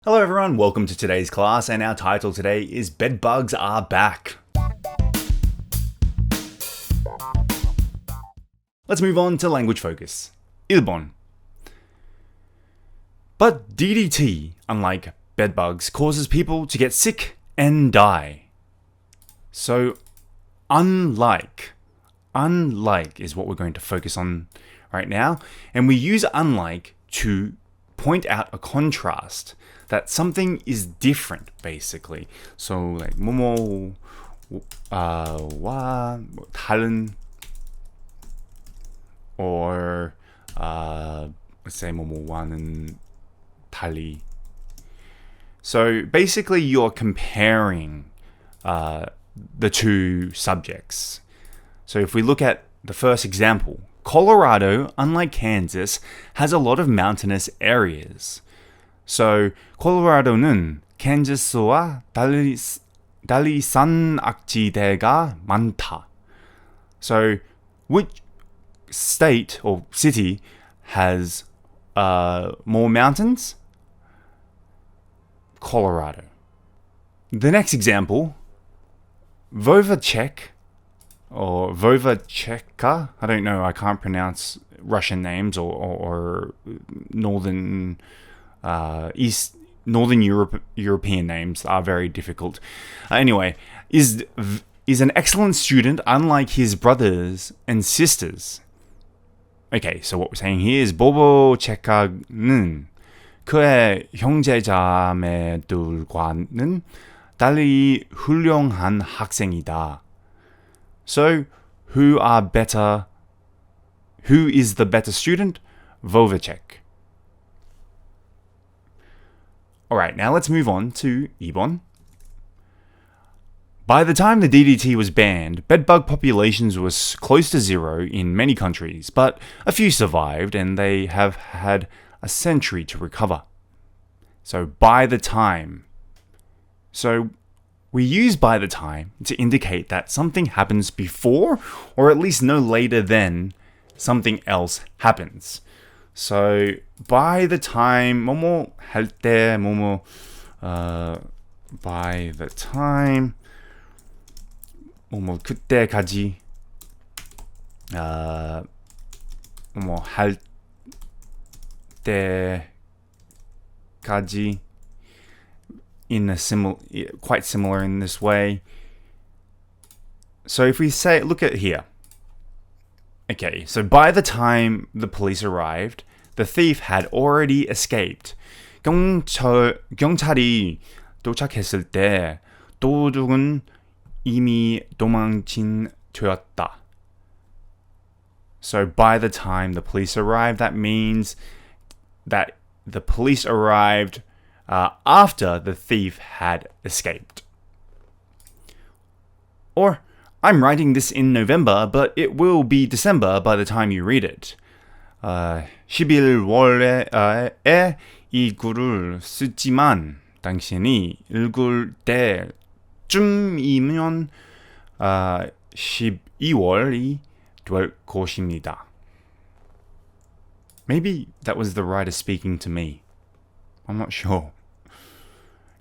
Hello everyone, welcome to today's class, and our title today is Bedbugs Are Back. Let's move on to language focus. 1번. But DDT, unlike bedbugs, causes people to get sick and die. So, unlike is what we're going to focus on right now, and we use unlike to point out a contrast. That something is different, basically. So, like 뭐뭐와 다른, or let's say 뭐뭐와는 달리. So basically, you're comparing the two subjects. So if we look at the first example, Colorado, unlike Kansas, has a lot of mountainous areas. So, 콜로라도는 캔자스와 달리 산악지대가 많다. So, which state or city has more mountains? Colorado. The next example, Vovacek or Vovacheka, I don't know, I can't pronounce Russian names or Northern European names are very difficult. Anyway, is an excellent student unlike his brothers and sisters. Okay, so what we're saying here is 보보체카는 그의 형제자매들과는 달리 훌륭한 학생이다. So, who is the better student? Vovacek. Alright, now let's move on to 2번. By the time the DDT was banned, bedbug populations were close to zero in many countries, but a few survived and they have had a century to recover. So, by the time. So, we use by the time to indicate that something happens before, or at least no later than something else happens. So, by the time, 뭐뭐 할 때, 뭐뭐, by the time, 뭐뭐 그때까지, 뭐뭐 할 때까지, quite similar in this way. So if we say, look at here. Okay, so by the time the police arrived, the thief had already escaped. 경찰이 도착했을 때 도둑은 이미 도망친 되었다. So by the time the police arrived, that means that the police arrived after the thief had escaped. Or, I'm writing this in November, but it will be December by the time you read it. 11월에 이 글을 쓰지만 당신이 읽을 때쯤이면 12월이 될 것입니다. Maybe that was the writer speaking to me. I'm not sure.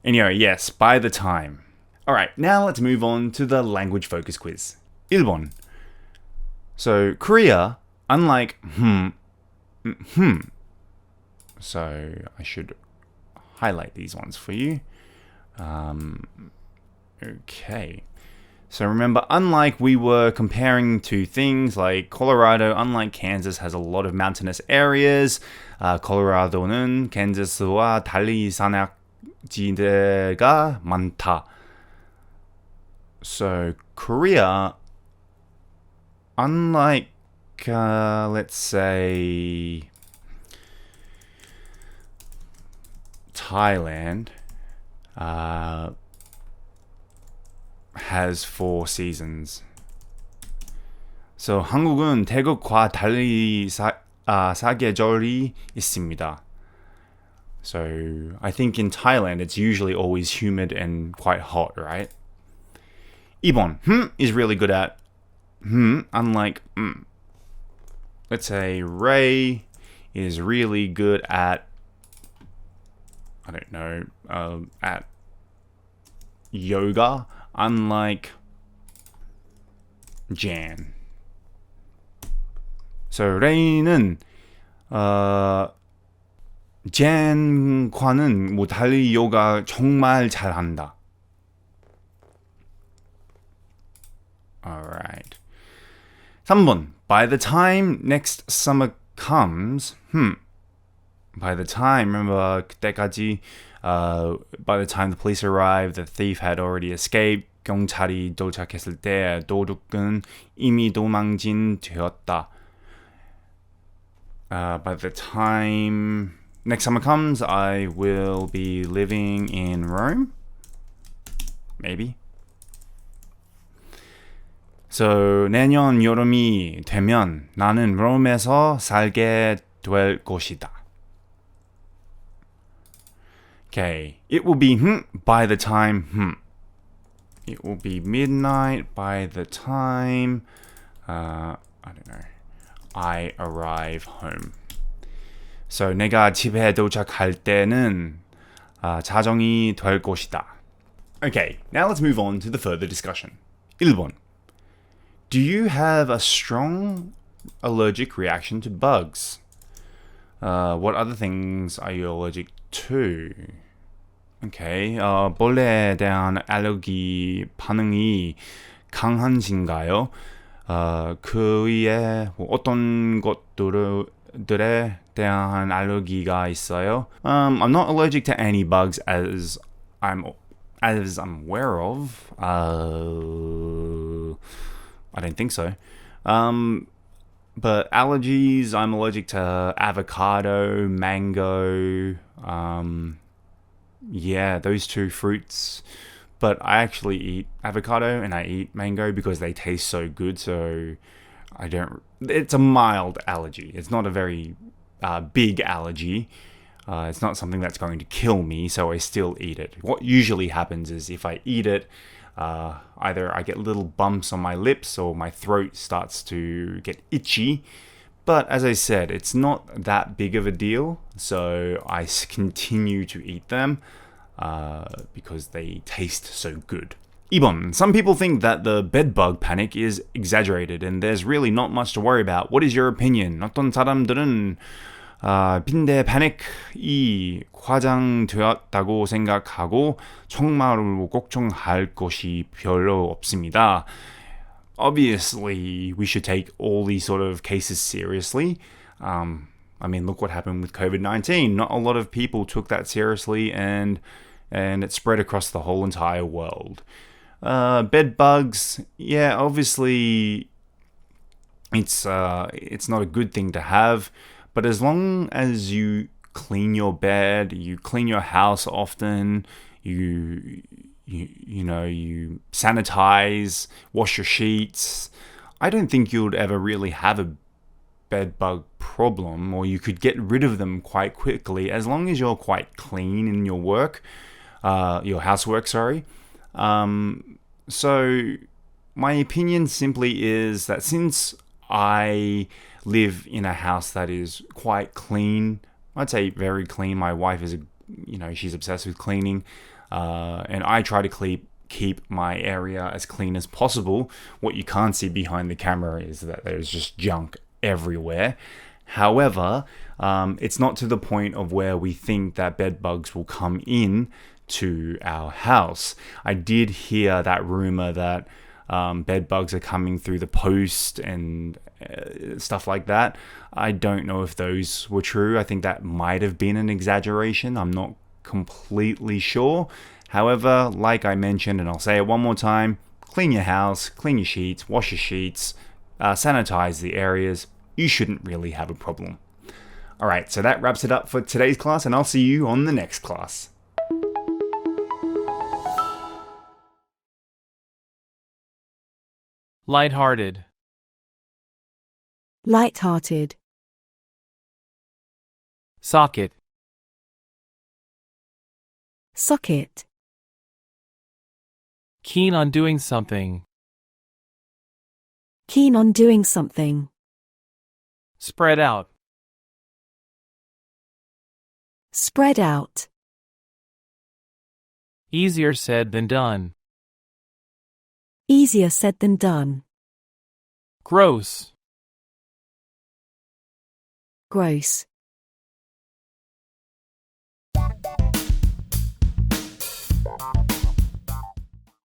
Anyway, yes, by the time. Alright, now let's move on to the language focus quiz. 1번. So, Korea, unlike so I should highlight these ones for you. Okay. So remember, unlike we were comparing to things like Colorado, unlike Kansas, has a lot of mountainous areas. 콜로라도는 캔자스와 달리 산악지대가 많다. So Korea, unlike let's say Thailand, has 4 seasons. So 한국은 태국과 달리 사계절이 있습니다. So I think in Thailand it's usually always humid and quite hot, right? 2번, is really good at unlike Let's say Ray is really good at, I don't know, at yoga, unlike Jan. So Ray는 젠과는 뭐 달리 요가 정말 잘한다. Alright. 3번. By the time next summer comes, by the time, remember 그때까지 by the time the police arrived, the thief had already escaped. 경찰이 도착했을 때 도둑은 이미 도망진 되었다. By the time next summer comes, I will be living in Rome. Maybe. So, 내년 여름이 되면 나는 롬에서 살게 될 것이다. Okay. It will be by the time It will be midnight by the time I don't know. I arrive home. So 내가 집에 도착할 때는 자정이 될 것이다. Okay, now let's move on to the further discussion. 1번. Do you have a strong allergic reaction to bugs? What other things are you allergic to? Okay, 벌레에 대한 알레르기 반응이 강하신가요? 그 위에 어떤 것들에 대한 알레르기가 있어요? I'm not allergic to any bugs as I'm aware of. I don't think so. But allergies, I'm allergic to avocado, mango, those two fruits. But I actually eat avocado and I eat mango because they taste so good. So it's a mild allergy. It's not a very big allergy. It's not something that's going to kill me, so I still eat it. What usually happens is if I eat it, either I get little bumps on my lips or my throat starts to get itchy. But as I said, it's not that big of a deal, so I continue to eat them because they taste so good. 2번. Some people think that the bedbug panic is exaggerated and there's really not much to worry about. What is your opinion? 어떤 사람들은 빈대 패닉이 과장되었다고 생각하고 정말로 걱정할 것이 별로 없습니다. Obviously, we should take all these sort of cases seriously. I mean, look what happened with COVID-19. Not a lot of people took that seriously and it spread across the whole entire world. Bed bugs, yeah, obviously it's not a good thing to have. But as long as you clean your bed, you clean your house often, you sanitize, wash your sheets, I don't think you'd ever really have a bed bug problem, or you could get rid of them quite quickly as long as you're quite clean in your work, your housework, sorry. So my opinion simply is that since I live in a house that is quite clean, I'd say very clean. My wife is, she's obsessed with cleaning, and I try to keep my area as clean as possible. What you can't see behind the camera is that there's just junk everywhere. However, it's not to the point of where we think that bed bugs will come in to our house. I did hear that rumor that bed bugs are coming through the post and stuff like that. I don't know if those were true. I think that might have been an exaggeration. I'm not completely sure. However, like I mentioned, and I'll say it one more time, clean your house, clean your sheets, wash your sheets, sanitize the areas. You shouldn't really have a problem. All right, so that wraps it up for today's class, and I'll see you on the next class. Lighthearted. Lighthearted. Socket. Socket. Keen on doing something. Keen on doing something. Spread out. Spread out. Easier said than done. Easier said than done. Gross. Gross.